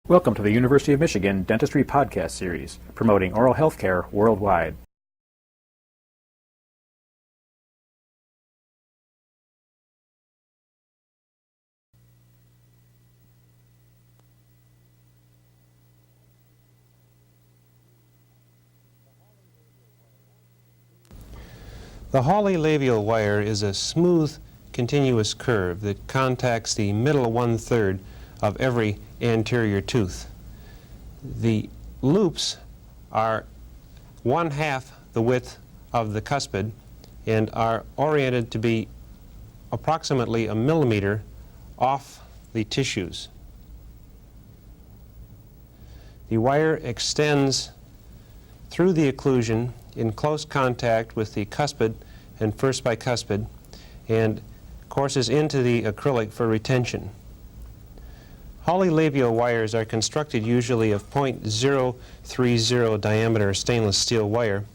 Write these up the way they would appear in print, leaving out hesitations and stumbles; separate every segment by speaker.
Speaker 1: Welcome to the University of Michigan Dentistry Podcast Series, promoting oral health care worldwide.
Speaker 2: The Hawley Labial Wire is a smooth, continuous curve that contacts the middle one-third of every anterior tooth. The loops are 1/2 the width of the cuspid and are oriented to be approximately 1 millimeter off the tissues. The wire extends through the occlusion in close contact with the cuspid and first bicuspid and courses into the acrylic for retention. Hawley labial wires are constructed usually of .030 diameter stainless steel wire.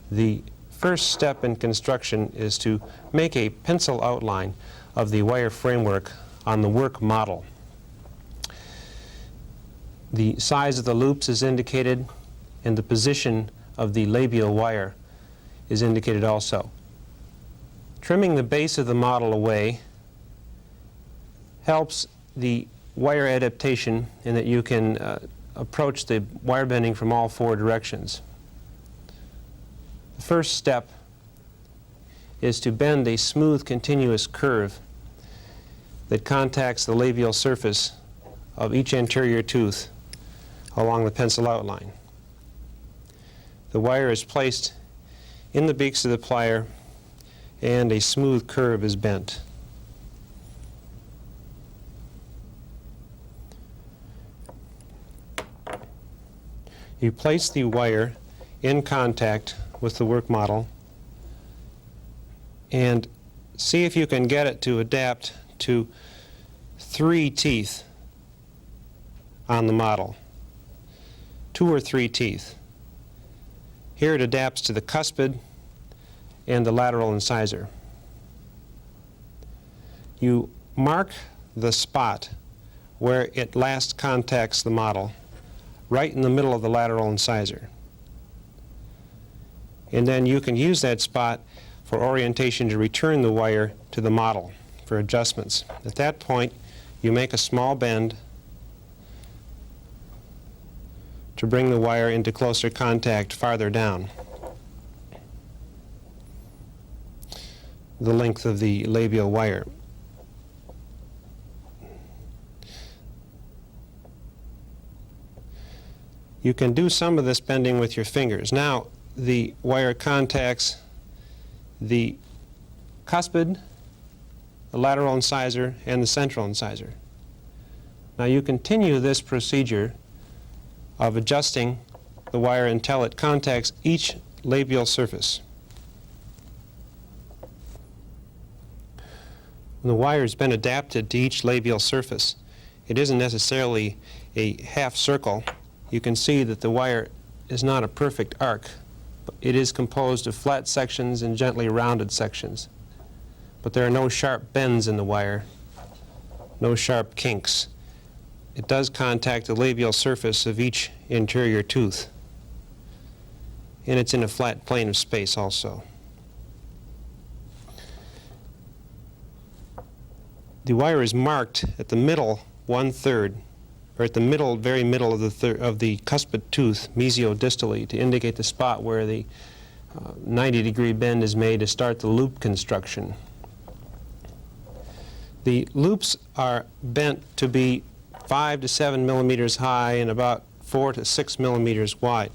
Speaker 2: The first step in construction is to make a pencil outline of the wire framework on the work model. The size of the loops is indicated, and the position of the labial wire is indicated also. Trimming the base of the model away helps the wire adaptation in that you can approach the wire bending from all 4 directions. The first step is to bend a smooth continuous curve that contacts the labial surface of each anterior tooth along the pencil outline. The wire is placed in the beaks of the plier and a smooth curve is bent. You place the wire in contact with the work model and see if you can get it to adapt to 3 teeth on the model, 2 or 3 teeth. Here it adapts to the cuspid and the lateral incisor. You mark the spot where it last contacts the model, right in the middle of the lateral incisor. And then you can use that spot for orientation to return the wire to the model for adjustments. At that point, you make a small bend to bring the wire into closer contact farther down the length of the labial wire. You can do some of this bending with your fingers. Now the wire contacts the cuspid, the lateral incisor, and the central incisor. Now you continue this procedure of adjusting the wire until it contacts each labial surface. When the wire has been adapted to each labial surface, it isn't necessarily a half circle. You can see that the wire is not a perfect arc. It is composed of flat sections and gently rounded sections. But there are no sharp bends in the wire, no sharp kinks. It does contact the labial surface of each interior tooth. And it's in a flat plane of space also. The wire is marked at the middle one-third, or at the middle, very middle of the cuspid tooth, mesiodistally, to indicate the spot where the 90-degree bend is made to start the loop construction. The loops are bent to be 5 to 7 millimeters high and about 4 to 6 millimeters wide.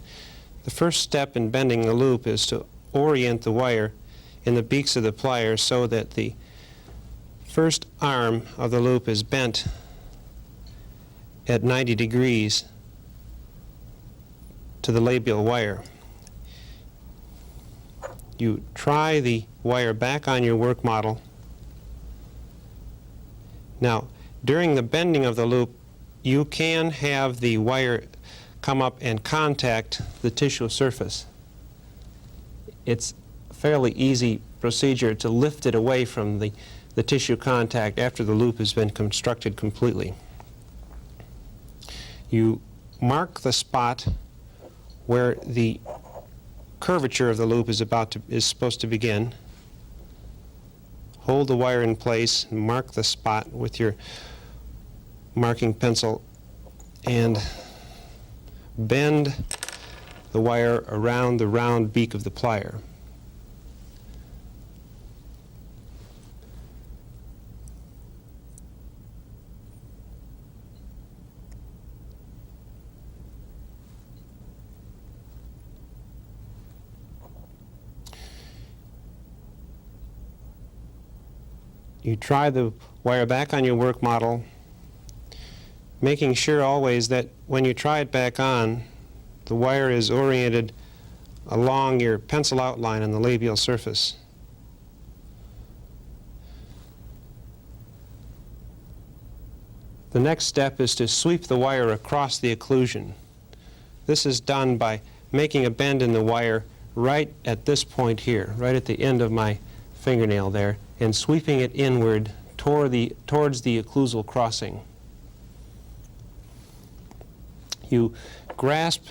Speaker 2: The first step in bending the loop is to orient the wire in the beaks of the plier so that the first arm of the loop is bent at 90 degrees to the labial wire. You try the wire back on your work model. Now, during the bending of the loop, you can have the wire come up and contact the tissue surface. It's a fairly easy procedure to lift it away from the tissue contact after the loop has been constructed completely. You mark the spot where the curvature of the loop is supposed to begin. Hold the wire in place and mark the spot with your marking pencil and bend the wire around the round beak of the plier. You try the wire back on your work model, making sure always that when you try it back on, the wire is oriented along your pencil outline on the labial surface. The next step is to sweep the wire across the occlusion. This is done by making a bend in the wire right at this point here, right at the end of my fingernail there, and sweeping it inward towards the occlusal crossing. You grasp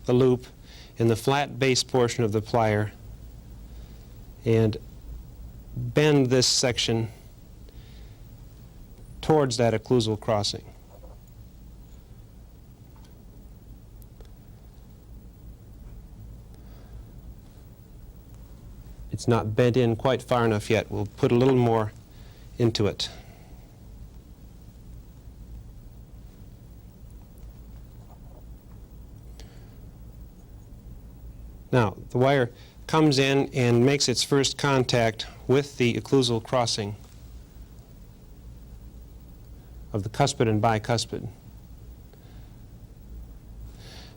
Speaker 2: the loop in the flat base portion of the plier and bend this section towards that occlusal crossing. It's not bent in quite far enough yet. We'll put a little more into it. Now, the wire comes in and makes its first contact with the occlusal crossing of the cuspid and bicuspid.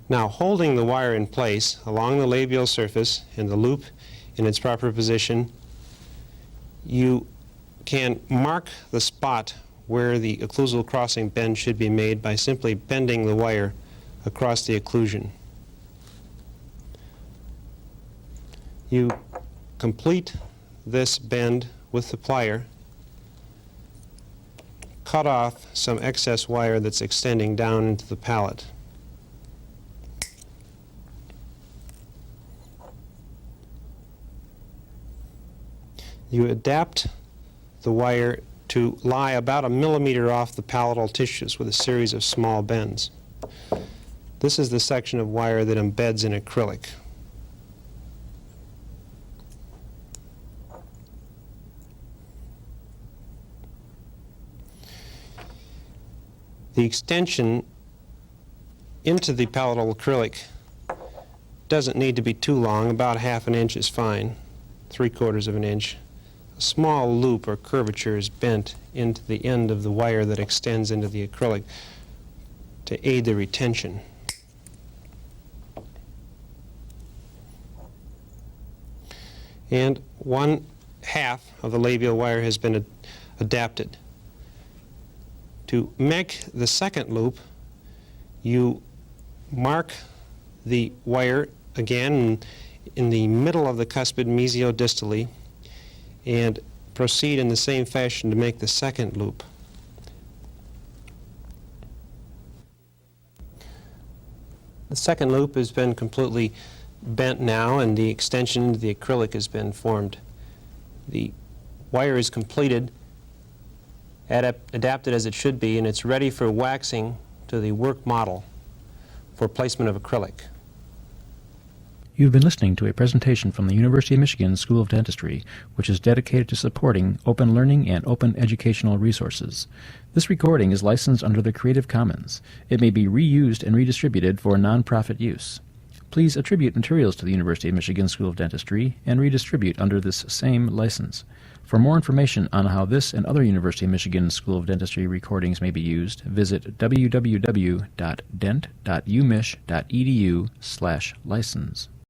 Speaker 2: Now, holding the wire in place along the labial surface and the loop in its proper position, you can mark the spot where the occlusal crossing bend should be made by simply bending the wire across the occlusion. You complete this bend with the plier, cut off some excess wire that's extending down into the pallet. You adapt the wire to lie about 1 millimeter off the palatal tissues with a series of small bends. This is the section of wire that embeds in acrylic. The extension into the palatal acrylic doesn't need to be too long. About 1/2 inch is fine, 3/4 of an inch. A small loop or curvature is bent into the end of the wire that extends into the acrylic to aid the retention. And 1/2 of the labial wire has been adapted. To make the second loop, you mark the wire again in the middle of the cuspid mesiodistally and proceed in the same fashion to make the second loop. The second loop has been completely bent now, and the extension into the acrylic has been formed. The wire is completed, adapted as it should be, and it's ready for waxing to the work model for placement of acrylic.
Speaker 1: You've been listening to a presentation from the University of Michigan School of Dentistry, which is dedicated to supporting open learning and open educational resources. This recording is licensed under the Creative Commons. It may be reused and redistributed for nonprofit use. Please attribute materials to the University of Michigan School of Dentistry and redistribute under this same license. For more information on how this and other University of Michigan School of Dentistry recordings may be used, visit www.dent.umich.edu/license.